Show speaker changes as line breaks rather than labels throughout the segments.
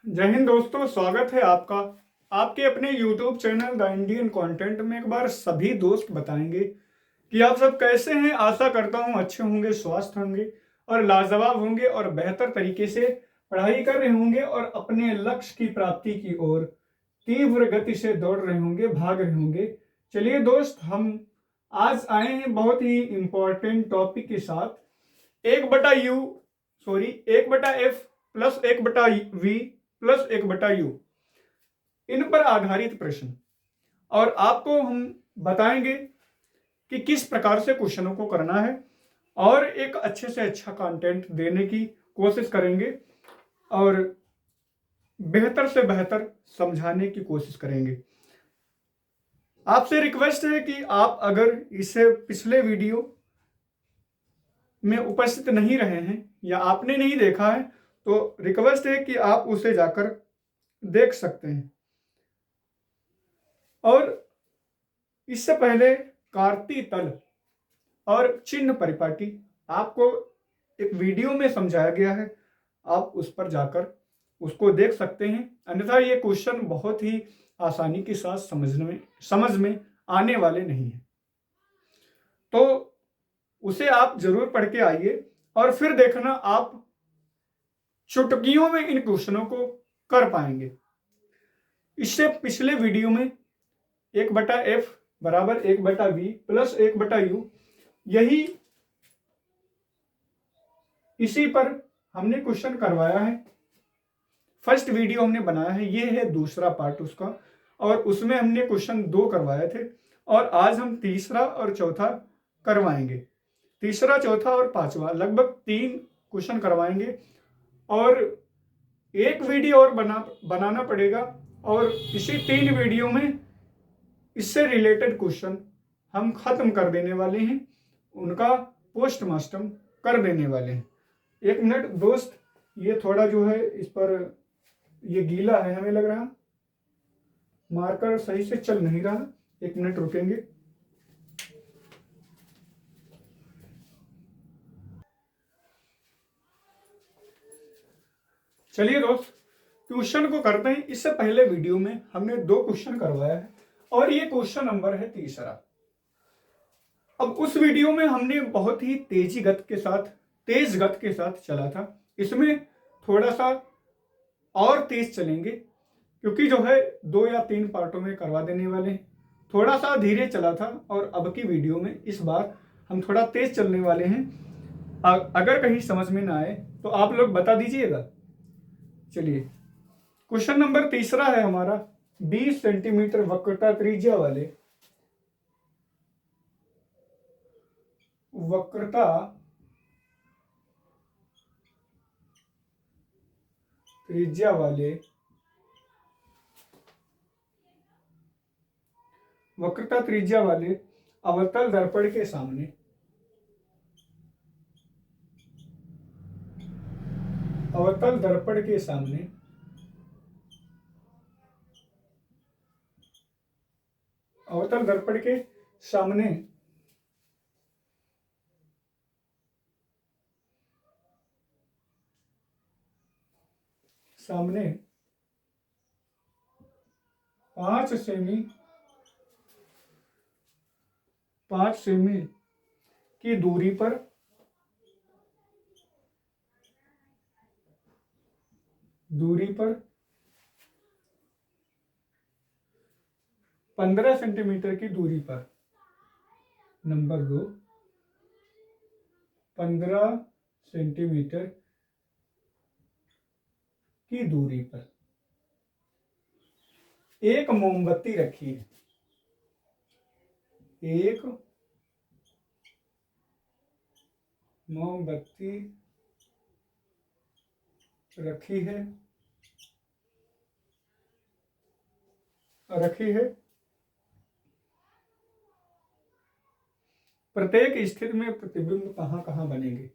जय हिंद दोस्तों, स्वागत है आपका आपके अपने YouTube channel the Indian content में। एक बार सभी दोस्त बताएंगे कि आप सब कैसे हैं। आशा करता हूं अच्छे होंगे, स्वस्थ होंगे और लाजवाब होंगे और बेहतर तरीके से पढ़ाई कर रहे होंगे और अपने लक्ष्य की प्राप्ति की ओर तीव्र गति से दौड़ रहे होंगे, भाग रहे होंगे। चलिए दोस्त, हम आज आए हैं बहुत ही इंपॉर्टेंट टॉपिक के साथ। 1/U sorry 1/F plus 1/V plus 1/U, इन पर आधारित प्रश्न। और आपको हम बताएंगे कि किस प्रकार से क्वेश्चनों को करना है और एक अच्छे से अच्छा कंटेंट देने की कोशिश करेंगे और बेहतर से बेहतर समझाने की कोशिश करेंगे। आपसे रिक्वेस्ट है कि आप अगर इससे पिछले वीडियो में उपस्थित नहीं रहे हैं या आपने नहीं देखा है तो रिक्वेस्ट है कि आप उसे जाकर देख सकते हैं। और इससे पहले कार्ती तल और चिन्ह परिपाटी आपको एक वीडियो में समझाया गया है, आप उस पर जाकर उसको देख सकते हैं। अन्यथा ये क्वेश्चन बहुत ही आसानी के साथ समझ में आने वाले नहीं है, तो उसे आप जरूर पढ़ के आइए और फिर देखना आप चुटकियों में इन क्वेश्चनों को कर पाएंगे। इससे पिछले वीडियो में 1/F बराबर 1/V प्लस 1/U, यही इसी पर हमने क्वेश्चन करवाया है। फर्स्ट वीडियो हमने बनाया है, ये है दूसरा पार्ट उसका, और उसमें हमने क्वेश्चन 2 करवाए थे और आज हम तीसरा और चौथा करवाएंगे। तीसरा, चौथा और पांचवा लगभग 3 क्वेश्चन करवाएंगे और एक वीडियो और बनाना पड़ेगा और इसी 3 वीडियो में इससे रिलेटेड क्वेश्चन हम खत्म कर देने वाले हैं, उनका पोस्टमार्टम कर देने वाले हैं। 1 मिनट दोस्त, ये थोड़ा जो है इस पर ये गीला है, हमें लग रहा मार्कर सही से चल नहीं रहा। 1 मिनट रुकेंगे। चलिए दोस्त, क्वेश्चन को करते हैं। इससे पहले वीडियो में हमने 2 क्वेश्चन करवाया है और ये क्वेश्चन नंबर है तीसरा। अब उस वीडियो में हमने बहुत ही तेज गति के साथ चला था। इसमें थोड़ा सा और तेज चलेंगे क्योंकि जो है 2 या 3 पार्टों में करवा देने वाले हैं। थोड़ा सा धीरे चला था और अब की वीडियो में इस बार हम थोड़ा तेज चलने वाले हैं। अगर कहीं समझ में ना आए तो आप लोग बता दीजिएगा। चलिए, क्वेश्चन नंबर तीसरा है हमारा। 20 सेंटीमीटर वक्रता त्रिज्या वाले वक्रता त्रिज्या वाले अवतल दर्पण के सामने अवतल दर्पण के सामने अवतल दर्पण के सामने सामने 5 सेमी की दूरी पर 15 सेंटीमीटर की दूरी पर, नंबर 2, 15 सेंटीमीटर की दूरी पर एक मोमबत्ती रखी है। एक मोमबत्ती रखी है। प्रत्येक स्थिति में प्रतिबिंब कहां कहां बनेंगे?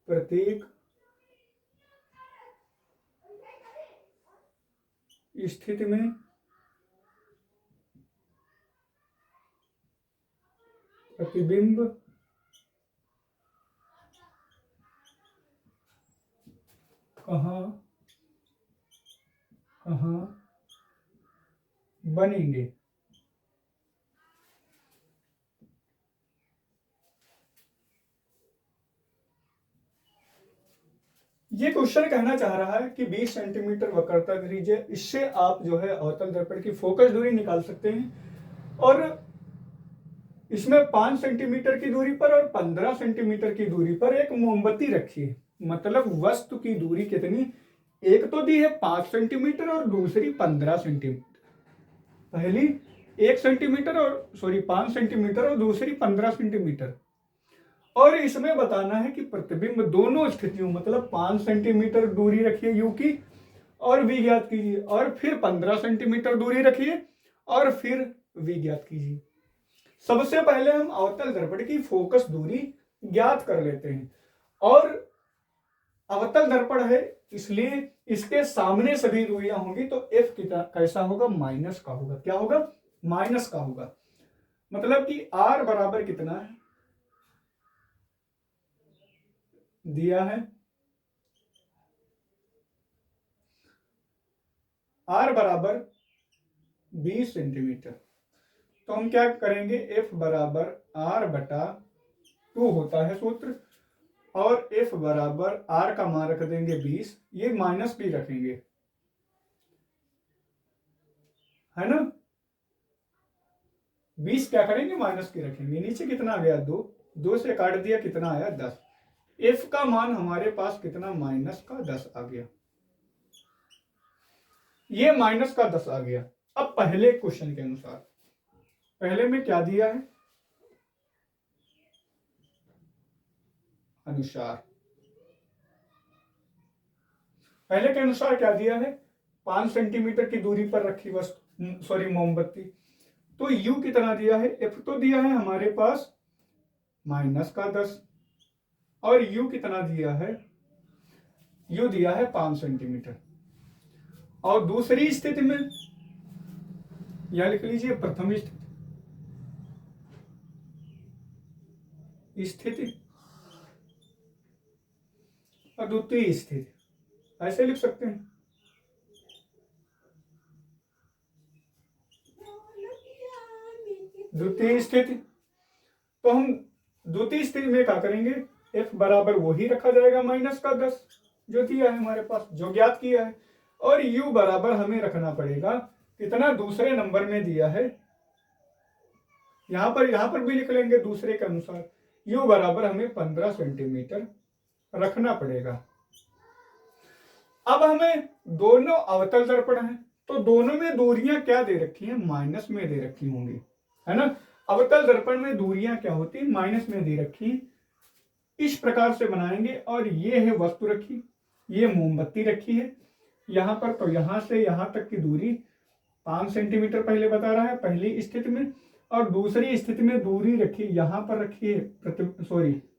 प्रत्येक स्थिति में प्रतिबिंब कहां हाँ बनेंगे। ये क्वेश्चन कहना चाह रहा है कि 20 सेंटीमीटर वक्रता दीजिए, इससे आप जो है अवतल दर्पण की फोकस दूरी निकाल सकते हैं। और इसमें 5 सेंटीमीटर की दूरी पर और 15 सेंटीमीटर की दूरी पर एक मोमबत्ती रखी है। मतलब वस्तु की दूरी कितनी, एक तो दी है 5 सेंटीमीटर और दूसरी 15 सेंटीमीटर। पहली 1 सेंटीमीटर और 5 सेंटीमीटर और दूसरी 15 सेंटीमीटर। और इसमें बताना है कि प्रतिबिंब दोनों स्थितियों, मतलब 5 सेंटीमीटर दूरी रखिए यू की और वी ज्ञात कीजिए, और फिर 15 सेंटीमीटर दूरी रखिए और फिर वी ज्ञात कीजिए। सबसे पहले हम अवतल दर्पण की फोकस दूरी ज्ञात कर लेते हैं। और अवतल दर्पण है इसलिए इसके सामने सभी दूरियां होंगी, तो एफ कितना कैसा होगा, माइनस का होगा। क्या होगा, माइनस का होगा। मतलब कि आर बराबर कितना है, दिया है आर बराबर 20 सेंटीमीटर। तो हम क्या करेंगे, एफ बराबर आर बटा 2 होता है सूत्र, और एफ बराबर आर का मान रख देंगे 20, ये माइनस भी रखेंगे, है ना। 20 क्या करेंगे, माइनस की रखेंगे। नीचे कितना आ गया, 2 से काट दिया, कितना आया 10। एफ का मान हमारे पास कितना, माइनस का 10 आ गया। ये माइनस का 10 आ गया। अब पहले क्वेश्चन के अनुसार, पहले में क्या दिया है, अनुसार, पहले के अनुसार क्या दिया है, 5 सेंटीमीटर की दूरी पर रखी वस्तु, मोमबत्ती। तो u कितना दिया है, f तो दिया है हमारे पास माइनस का 10, और u कितना दिया है, u दिया है 5 सेंटीमीटर। और दूसरी स्थिति में यह लिख लीजिए, प्रथम स्थिति और द्वितीय स्थिति, ऐसे लिख सकते हैं। द्वितीय स्थिति, तो हम द्वितीय स्थिति में क्या करेंगे, f बराबर वही रखा जाएगा माइनस का 10 जो दिया है हमारे पास, जो ज्ञात किया है। और u बराबर हमें रखना पड़ेगा कितना, दूसरे नंबर में दिया है, यहां पर भी लिख लेंगे दूसरे के अनुसार। u बराबर हमें 15 सेंटीमीटर रखना पड़ेगा। अब हमें दोनों अवतल दर्पण हैं, तो दोनों में दूरियां क्या दे रखी हैं, माइनस में दे रखी होंगी, है ना। अवतल दर्पण में दूरियां क्या होती है, माइनस में दे रखी। इस प्रकार से बनाएंगे, और ये है वस्तु रखी, ये मोमबत्ती रखी है यहां पर। तो यहां से यहां तक की दूरी 5 सेंटीमीटर पहले बता रहा है पहली स्थिति में, और दूसरी स्थिति में दूरी रखी, यहां पर रखी है,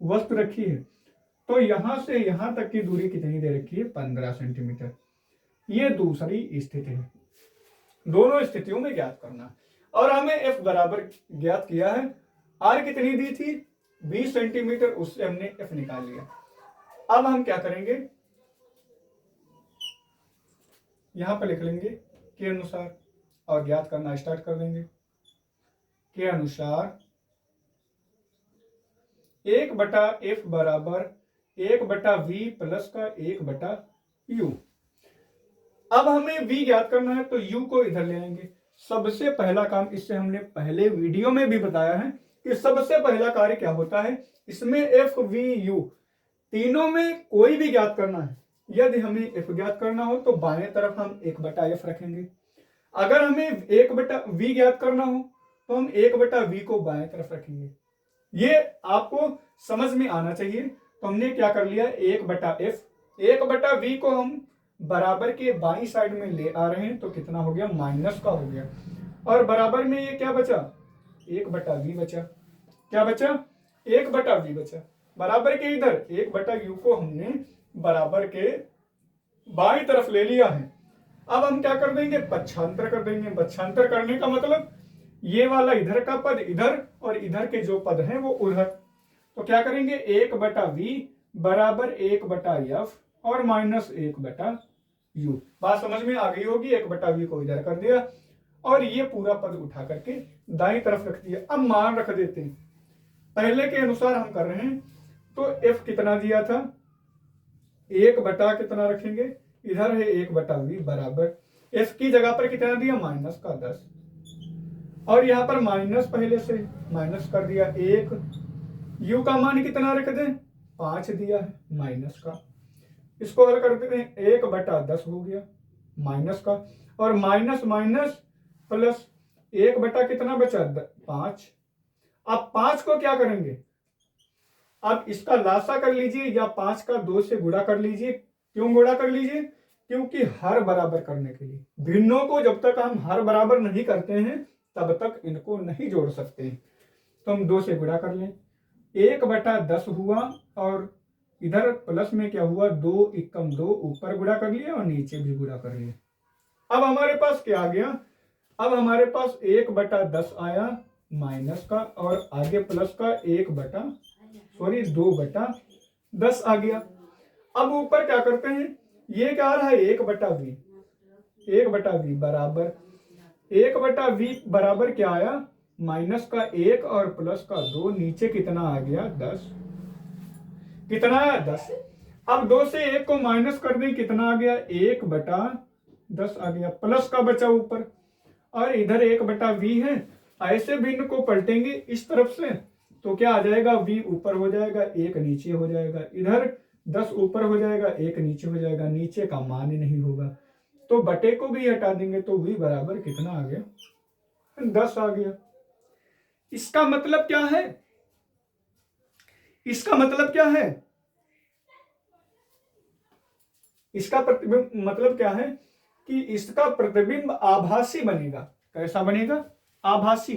वस्तु रखी है। तो यहां से यहां तक की दूरी कितनी दे रखी है, 15 सेंटीमीटर। ये दूसरी स्थिति है। दोनों स्थितियों में ज्ञात करना, और हमें f बराबर ज्ञात किया है, r कितनी दी थी, 20 सेंटीमीटर, उससे हमने f निकाल लिया। अब हम क्या करेंगे, यहां पर लिख लेंगे के अनुसार और ज्ञात करना स्टार्ट कर देंगे। के अनुसार 1/f बराबर 1/v प्लस का 1/u। अब हमें v ज्ञात करना है, तो u को इधर ले आएंगे। सबसे पहला काम, इससे हमने पहले वीडियो में भी बताया है कि सबसे पहला कार्य क्या होता है, इसमें f v u तीनों में कोई भी ज्ञात करना है। यदि हमें f ज्ञात करना हो तो बाएं तरफ हम 1/f रखेंगे। अगर हमें 1/v ज्ञात करना हो तो हम 1/v को बाएं तरफ रखेंगे। ये आपको समझ में आना चाहिए। तो हमने क्या कर लिया, 1/f, 1/v को हम बराबर के बाईं साइड में ले आ रहे हैं, तो कितना हो गया, माइनस का हो गया। और बराबर में ये क्या बचा, 1/v बचा। क्या बचा, 1/v बचा। बराबर के इधर 1/u को हमने बराबर के बाईं तरफ ले लिया है। अब हम क्या कर देंगे, पक्षांतर कर देंगे। पक्षांतर करने का मतलब ये वाला इधर का पद इधर, और इधर के जो पद हैं वो उधर। तो क्या करेंगे, 1/v बराबर 1/f और माइनस 1/u। यू। बात समझ में आ गई होगी। 1/v को इधर कर दिया और ये पूरा पद उठा करके दाईं तरफ रख दिया। अब मान रख देते हैं, पहले के अनुसार हम कर रहे हैं। तो f कितना दिया था, 1 कितना रखेंगे, इधर है 1/v बराबर f की जगह पर कितना दिया, -10। और यहाँ पर माइनस पहले से माइनस कर दिया 1, u का मान कितना रख दें, 5 दिया है माइनस का। इसको हल कर देते हैं, 1/10 हो गया माइनस का, और माइनस माइनस प्लस 1 कितना बचा, 5। अब 5 को क्या करेंगे, अब इसका लासा कर लीजिए या 5 का 2 से गुणा कर लीजिए। क्यों गुणा कर लीजिए, क्योंकि हर बराबर करने के लिए। भिन्नों को जब तक हम हर बराबर नहीं करते हैं तब तक इनको नहीं जोड़ सकते। तो हम 2 से गुणा कर लें, 1/10 हुआ और इधर प्लस में क्या हुआ, 2 एकम 2, ऊपर गुणा कर लिया और नीचे भी गुणा कर लिया। अब हमारे पास क्या आ गया, अब हमारे पास 1/10 आया माइनस का, और आगे प्लस का 2/10 आ गया। अब ऊपर क्या करते हैं, ये क्या आ रहा है, 1/v बराबर 1/v बराबर क्या आया, माइनस का 1 और प्लस का 2, नीचे कितना आ गया, 10। कितना आया, 10। अब 2 से 1 को माइनस कर दें, कितना आ गया, 1/10 आ गया, प्लस का बचा ऊपर, और इधर 1/v है। ऐसे भिन्न को पलटेंगे इस तरफ से तो क्या आ जाएगा, v ऊपर हो जाएगा 1 नीचे हो जाएगा, इधर 10 ऊपर हो जाएगा 1 नीचे हो जाएगा, नीचे का मान ही नहीं होगा। तो बटे को भी हटा देंगे तो v बराबर कितना आ गया, 10 आ गया। इसका मतलब क्या है, इसका मतलब क्या है, इसका मतलब क्या है कि इसका प्रतिबिंब आभासी बनेगा। कैसा बनेगा, आभासी।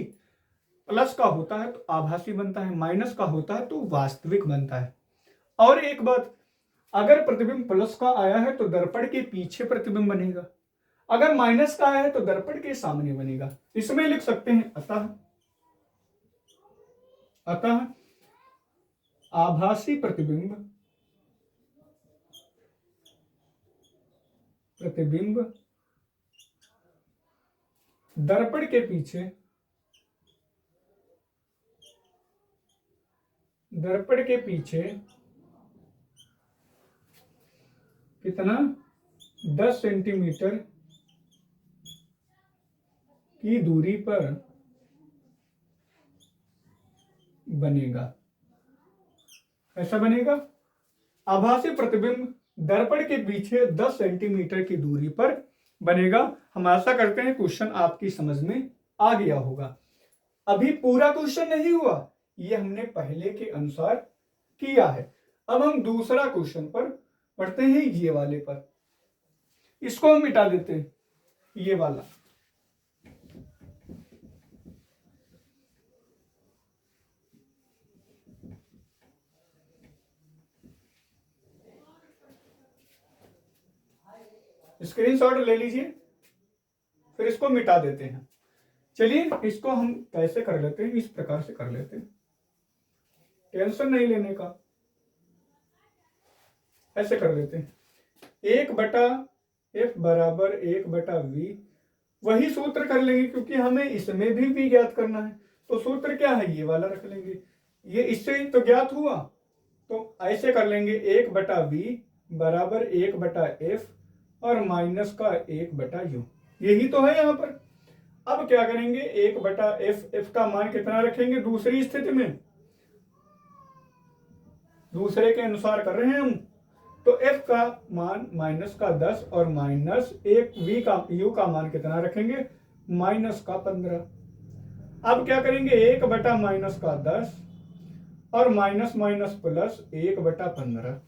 प्लस का होता है तो आभासी बनता है, माइनस का होता है तो वास्तविक बनता है। और एक बात, अगर प्रतिबिंब प्लस का आया है तो दर्पण के पीछे प्रतिबिंब बनेगा, अगर माइनस का आया है तो दर्पण के सामने बनेगा। इसमें लिख सकते हैं अतः आभासी प्रतिबिंब दर्पण के पीछे कितना, 10 सेंटीमीटर की दूरी पर बनेगा। ऐसा बनेगा, आभासी प्रतिबिंब दर्पण के पीछे 10 सेंटीमीटर की दूरी पर बनेगा। हम आशा करते हैं क्वेश्चन आपकी समझ में आ गया होगा। अभी पूरा क्वेश्चन नहीं हुआ, ये हमने पहले के अनुसार किया है। अब हम दूसरा क्वेश्चन पर पढ़ते हैं, ये वाले पर। इसको हम मिटा देते हैं, ये वाला। स्क्रीनशॉट ले लीजिए, फिर इसको मिटा देते हैं। चलिए इसको हम कैसे कर लेते हैं, इस प्रकार से कर लेते हैं, टेंशन नहीं लेने का। ऐसे कर लेते हैं, 1/f बराबर 1/v। वही सूत्र कर लेंगे क्योंकि हमें इसमें भी v ज्ञात करना है। तो सूत्र क्या है, ये वाला रख लेंगे, ये इससे तो ज्ञात हुआ। तो ऐसे कर लेंगे, 1/v बराबर 1/f और माइनस का 1/u। यही तो है यहाँ पर। अब क्या करेंगे, 1/f का मान कितना रखेंगे, दूसरी स्थिति में दूसरे के अनुसार कर रहे हैं हम। तो f का मान माइनस का 10 और माइनस 1 u का मान कितना रखेंगे, माइनस का 15। अब क्या करेंगे, 1/-10 और माइनस माइनस प्लस 1/15।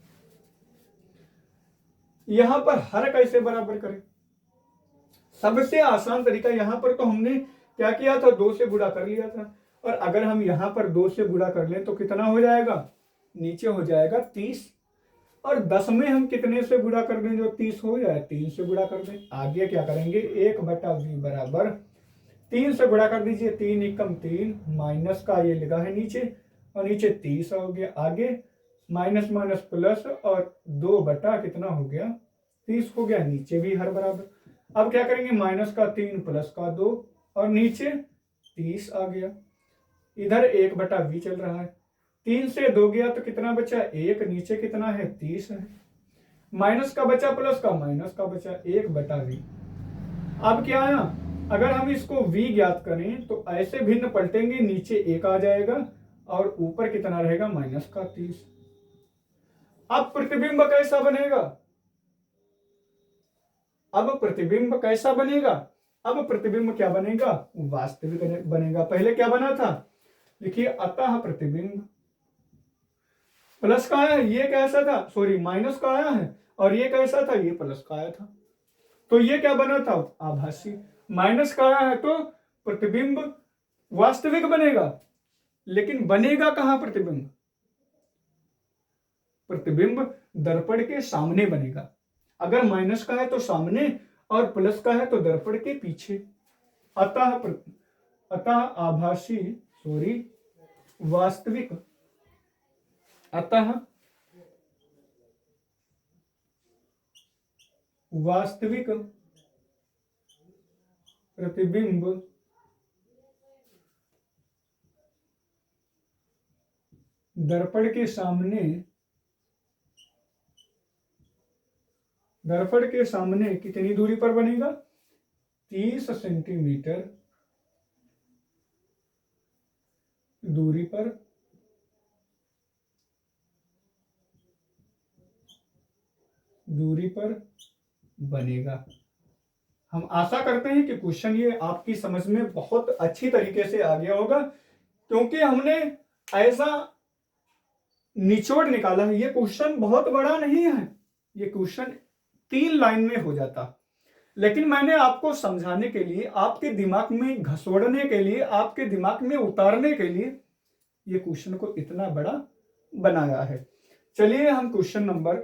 यहां पर हर कैसे बराबर करें, सबसे आसान तरीका, यहां पर तो हमने क्या किया था, 2 से गुणा कर लिया था। और अगर हम यहां पर 2 से गुणा कर लें तो कितना हो जाएगा, नीचे हो जाएगा 30। और 10 में हम कितने से गुणा कर दें जो 30 हो जाए, 3 से गुणा कर दें। आगे क्या करेंगे, 1/v बराबर 3 से गुणा कर दीजिए, 3 एकम 3, माइनस का ये लगा है नीचे और नीचे 30 हो गया। आगे माइनस माइनस प्लस और 2 बटा कितना हो गया 30 हो गया, नीचे भी हर बराबर। अब क्या करेंगे, -3 +2 और नीचे 30 आ गया। इधर 1/v चल रहा है, 3 से 2 गया तो कितना बचा, 1, नीचे कितना है 30 है, माइनस का बचा प्लस का, माइनस का बचा 1/v। अब क्या आया, अगर हम इसको v ज्ञात करें तो ऐसे भिन्न पलटेंगे, नीचे 1 आ जाएगा और ऊपर कितना रहेगा, -30। अब प्रतिबिंब कैसा बनेगा, अब प्रतिबिंब कैसा बनेगा, अब प्रतिबिंब क्या बनेगा, वास्तविक बनेगा। पहले क्या बना था, देखिए अतः प्रतिबिंब प्लस का आया है, ये कैसा था, सॉरी माइनस का आया है, और ये कैसा था, ये प्लस का आया था, तो ये क्या बना था, आभासी। माइनस का आया है तो प्रतिबिंब वास्तविक बनेगा, लेकिन बनेगा कहां प्रतिबिंब, प्रतिबिंब दर्पण के सामने बनेगा। अगर माइनस का है तो सामने और प्लस का है तो दर्पण के पीछे। अतः आभासी, सॉरी वास्तविक, अतः वास्तविक प्रतिबिंब दर्पण के सामने, दर्पण के सामने कितनी दूरी पर बनेगा, 30 सेंटीमीटर दूरी पर बनेगा। हम आशा करते हैं कि क्वेश्चन ये आपकी समझ में बहुत अच्छी तरीके से आ गया होगा, क्योंकि हमने ऐसा निचोड़ निकाला है। ये क्वेश्चन बहुत बड़ा नहीं है, ये क्वेश्चन 3 लाइन में हो जाता, लेकिन मैंने आपको समझाने के लिए, आपके दिमाग में घसोड़ने के लिए, आपके दिमाग में उतारने के लिए ये क्वेश्चन को इतना बड़ा बनाया है। चलिए हम क्वेश्चन नंबर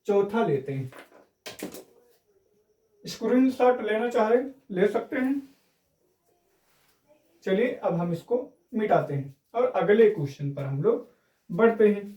4 लेते हैं। स्क्रीनशॉट लेना चाहे ले सकते हैं। चलिए अब हम इसको मिटाते हैं और अगले क्वेश्चन पर हम लोग बढ़ते हैं।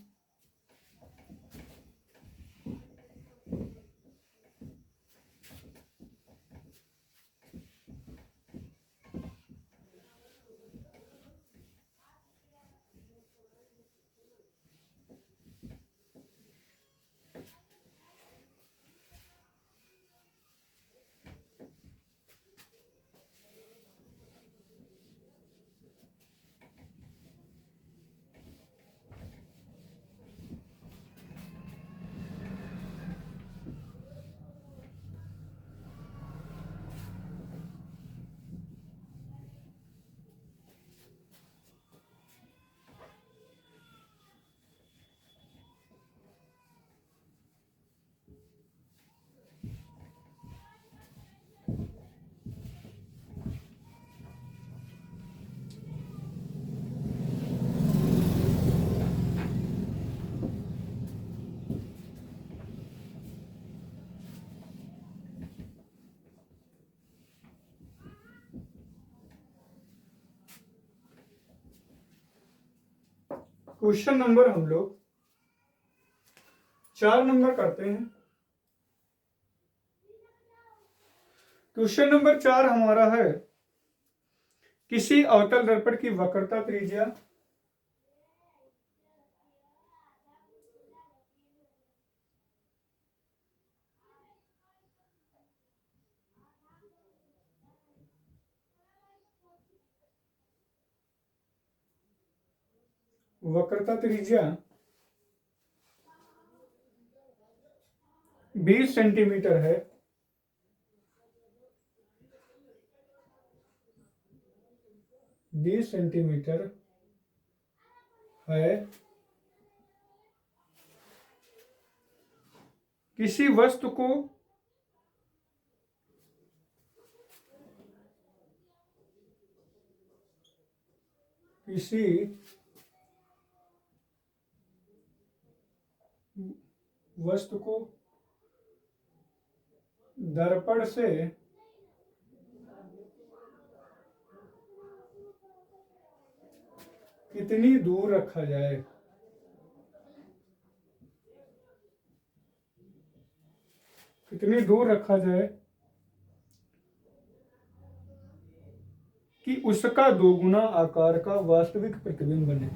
क्वेश्चन नंबर हम लोग 4 नंबर करते हैं। क्वेश्चन नंबर 4 हमारा है, किसी अवतल दर्पण की वक्रता त्रिज्या वक्रता त्रिज्या 20 सेंटीमीटर है, 20 सेंटीमीटर है, किसी वस्तु को किसी वस्तु को दर्पण से कितनी दूर रखा जाए, कितनी दूर रखा जाए कि उसका दोगुना आकार का वास्तविक प्रतिबिंब बने।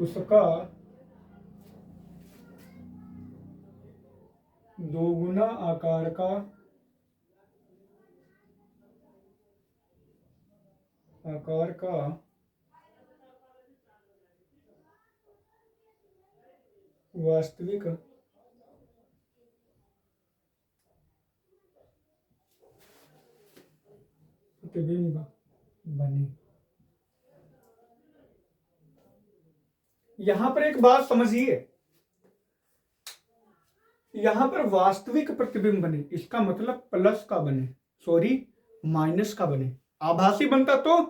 उसका दोगुना आकार का वास्तविक प्रतिबिंब बने। यहां पर एक बात समझिए, यहां पर वास्तविक प्रतिबिंब बने इसका मतलब प्लस का बने, सॉरी माइनस का बने। आभासी बनता तो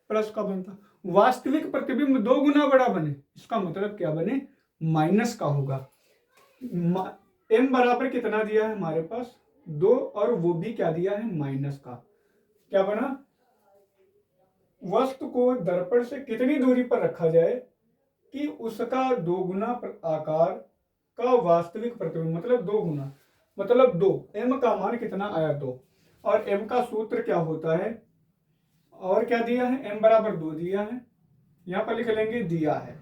प्लस का बनता। वास्तविक प्रतिबिंब 2 गुना बड़ा बने इसका मतलब क्या बने, माइनस का होगा। m बराबर कितना दिया है हमारे पास 2, और वो भी क्या दिया है, माइनस का। क्या बना, वस्तु को दर्पण से कितनी दूरी पर रखा जाए कि उसका 2 गुना आकार का वास्तविक प्रतिबिंब, मतलब 2 गुना, मतलब 2। m का मान कितना आया 2, और m का सूत्र क्या होता है, और क्या दिया है, m बराबर 2 दिया है, यहां पर लिख लेंगे दिया है,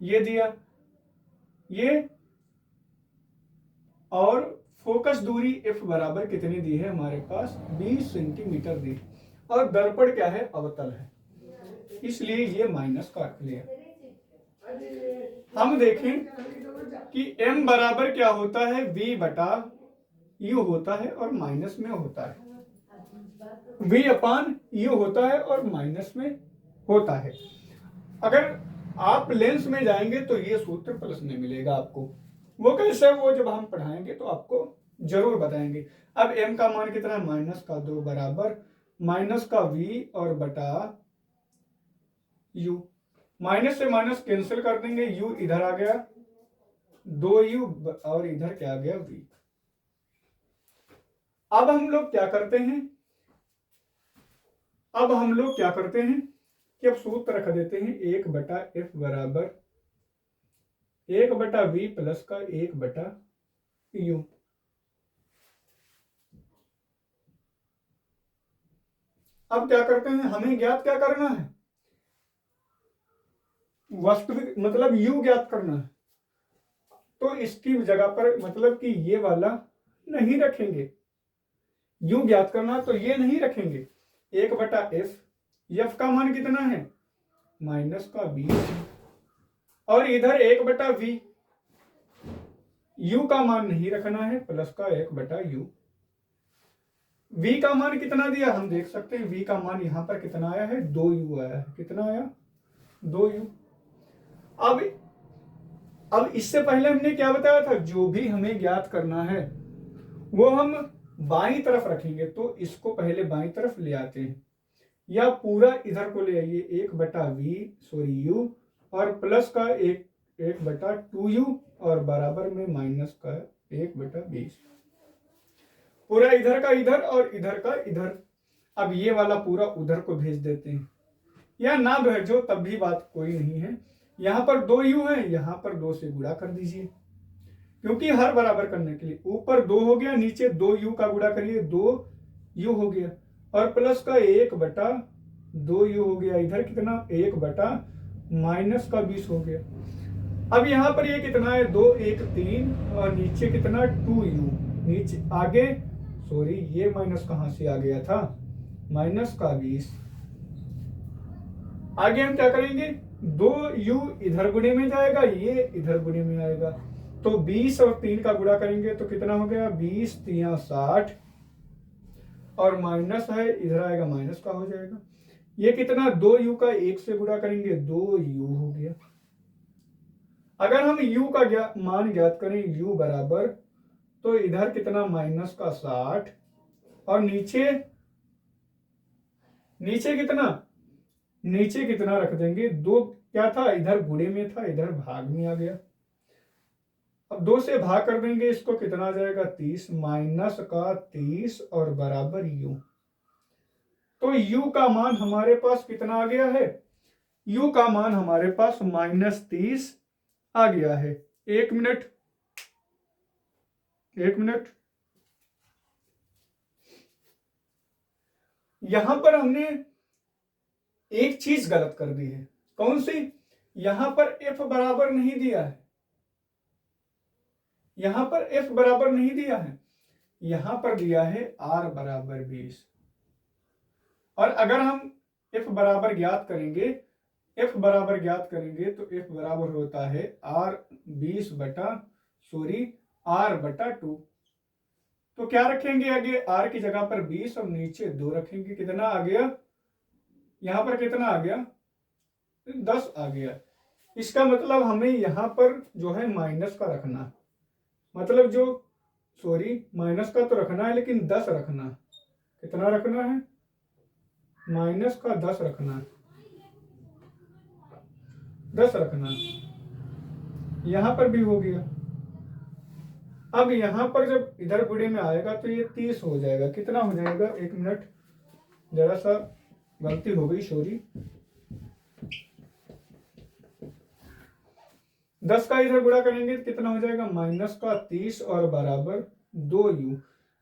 ये दिया ये, और फोकस दूरी f बराबर कितनी दी है हमारे पास, 20 सेंटीमीटर दी, और दर्पण क्या है, अवतल है, इसलिए ये माइनस का रख लिया। हम देखें कि m बराबर क्या होता है, v बटा u होता है और माइनस में होता है, v अपान u होता है और माइनस में होता है। अगर आप लेंस में जाएंगे तो ये सूत्र प्लस में मिलेगा आपको, वो कैसे, वो जब हम पढ़ाएंगे तो आपको जरूर बताएंगे। अब m का मान कितना है, माइनस का 2 बराबर माइनस का v और बटा u, माइनस से माइनस कैंसिल कर देंगे, u इधर आ गया 2u और इधर क्या आ गया v। अब हम लोग क्या करते हैं कि अब सूत्र रख देते हैं 1 बटा f बराबर 1 बटा v प्लस का 1 बटा u। अब क्या करते हैं, हमें ज्ञात क्या करना है, वास्तविक मतलब u ज्ञात करना है, तो इसकी जगह पर मतलब कि ये वाला नहीं रखेंगे, u ज्ञात करना तो ये नहीं रखेंगे, 1 बटा f का मान कितना है, माइनस का 20, और इधर 1 बटा v, u का मान नहीं रखना है, प्लस का 1 बटा u। v का मान कितना दिया हम देख सकते हैं, v का मान यहां पर कितना आया है, 2u आया है, कितना आया, 2u। अब इससे पहले हमने क्या बताया था, जो भी हमें ज्ञात करना है वो हम बाईं तरफ रखेंगे, तो इसको पहले बाईं तरफ ले आते हैं, या पूरा इधर को ले आइए, 1 बटा u और प्लस का 1 बटा 2u और बराबर में माइनस का 1 बटा 20, पूरा इधर का इधर और इधर का इधर। अब ये वाला पूरा उधर को भेज देते हैं, या ना भेजो तब भी बात कोई नहीं है, यहां पर 2u है, यहां पर 2 से गुणा कर दीजिए, क्योंकि हर बराबर करने के लिए ऊपर 2 हो गया, नीचे 2u का गुणा करिए, 2u हो गया, और प्लस का 1 बटा 2u हो गया, इधर कितना 1 बटा माइनस का 20 हो गया। अब यहां पर ये कितना है, 2 1 3 और नीचे कितना 2u, नीचे आगे सॉरी ये माइनस कहां से आ गया था, माइनस का 20। आगे हम क्या करेंगे, 2u इधर गुणे में जाएगा, ये इधर गुणे में आएगा, तो 20 और 3 का गुणा करेंगे तो कितना हो गया, 20 3 60, और माइनस है इधर आएगा, माइनस का हो जाएगा, ये कितना 2u का 1 से गुणा करेंगे, 2u हो गया। अगर हम u का मान ज्ञात करें, u बराबर, तो इधर कितना माइनस का 60, और नीचे कितना रख देंगे, 2 क्या था इधर गुणे में था, इधर भाग में आ गया, अब 2 से भाग कर देंगे, इसको कितना आ जाएगा 30, माइनस का 30 और बराबर u। तो u का मान हमारे पास कितना आ गया है, u का मान हमारे पास -30 आ गया है। 1 मिनट, यहां पर हमने एक चीज गलत कर दी है। कौन सी? यहां पर f बराबर नहीं दिया है, यहां पर f बराबर नहीं दिया है, यहां पर दिया है r बराबर 20। और अगर हम f बराबर ज्ञात करेंगे, f बराबर ज्ञात करेंगे तो f बराबर होता है r 2। तो क्या रखेंगे आगे? r की जगह पर 20 और नीचे 2 रखेंगे। कितना आ गया? यहां पर कितना आ गया? 10 आ गया। इसका मतलब हमें यहां पर जो है माइनस का रखना, मतलब जो माइनस का तो रखना है, लेकिन 10 रखना। कितना रखना है? -10 रखना है, 10 रखना। यहां पर भी हो गया। अब यहां पर जब इधर गुणे में आएगा तो ये 30 हो जाएगा। कितना हो जाएगा? 1 मिनट, जरा सा गलती हो गई, सॉरी। 10 का इधर गुणा करेंगे तो कितना हो जाएगा? -30 और बराबर 2u।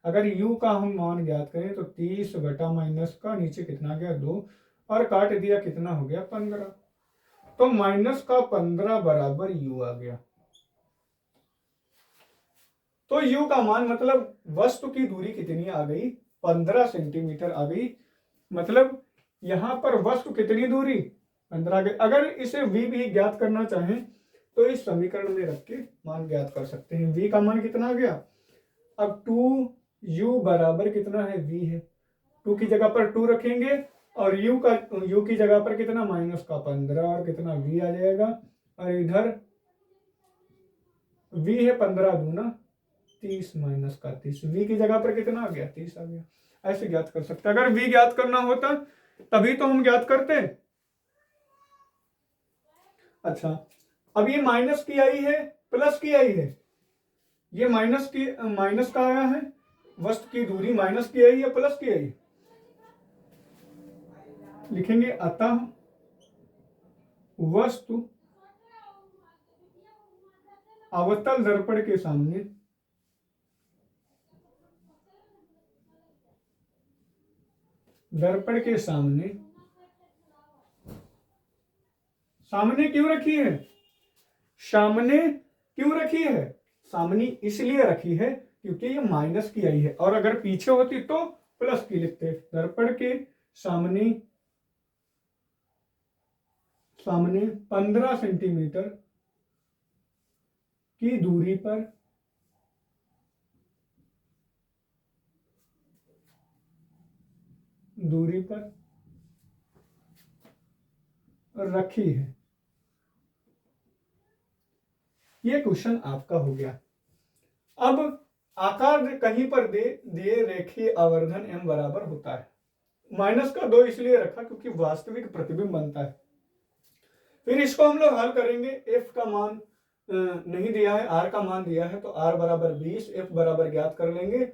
अगर u का हम मान ज्ञात करें तो 30 बटा माइनस का नीचे कितना गया? 2 और काट दिया, कितना हो गया? 15। तो -15 बराबर u आ गया। तो u का मान मतलब वस्तु की दूरी कितनी आ गई? 15 सेंटीमीटर आ गई। मतलब यहां पर वस्तु कितनी दूरी? 15 आ गई। अगर इसे v भी ज्ञात करना चाहें तो इस समीकरण में रख के मान ज्ञात कर सकते हैं। v का मान कितना आ गया? अब 2u बराबर कितना है? v है। 2 की जगह पर 2 रखेंगे और u की जगह पर कितना? -15 और कितना? v आ जाएगा। और इधर v है 15 दूना 30 -30, v की जगह पर कितना आ गया? 30 आ गया। ऐसे ज्ञात कर सकते। अगर v ज्ञात करना होता तभी तो हम ज्ञात करते। अच्छा, अब ये माइनस की आई है, प्लस की आई है। ये माइनस का आया है, वस्तु की दूरी माइनस की आई है, प्लस की आई। लिखेंगे अतः वस्तु अवतल दर्पण के सामने सामने क्यों रखी है? सामने इसलिए रखी है क्योंकि ये माइनस की आई है, और अगर पीछे होती तो प्लस की लिखते। दर्पण के सामने 15 सेंटीमीटर की दूरी पर रखी है। ये क्वेश्चन आपका हो गया। अब आकार कहीं पर दिए रेखीय आवर्धन m बराबर होता है। -2 इसलिए रखा क्योंकि वास्तविक प्रतिबिंब बनता है। फिर इसको हम लोग हल करेंगे। f का मान नहीं दिया है, r का मान दिया है, तो r बराबर 20, f बराबर ज्ञात कर लेंगे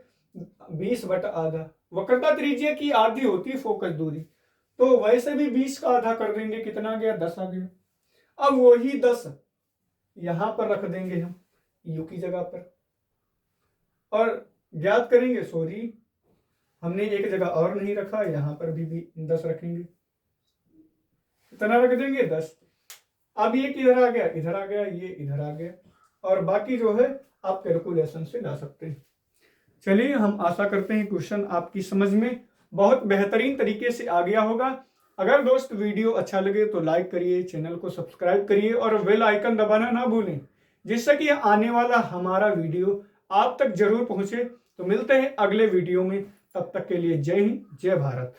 20 बटा आधा। वक्रता त्रिज्या की आधी होती है फोकस दूरी, तो वैसे भी 20 का आधा कर देंगे। कितना आ गया? 10 आ गया। अब वही 10 यहां पर रख देंगे हम u की जगह पर, और ज्ञात करेंगे। हमने एक जगह और नहीं रखा, यहां पर भी 10 रखेंगे। कितना रख देंगे? 10। अब ये किधर आ गया? इधर आ गया, ये इधर आ गया, और बाकी जो है आप कैलकुलेशन से ला सकते हैं। चलिए, हम आशा करते हैं क्वेश्चन आपकी समझ में बहुत बेहतरीन तरीके से आ गया होगा। अगर दोस्त वीडियो अच्छा लगे तो लाइक करिए, चैनल को सब्सक्राइब करिए और बेल आइकन दबाना ना भूलें, जिससे कि आने वाला हमारा वीडियो आप तक जरूर पहुंचे। तो मिलते हैं अगले वीडियो में, तब तक के लिए जय हिंद, जय भारत।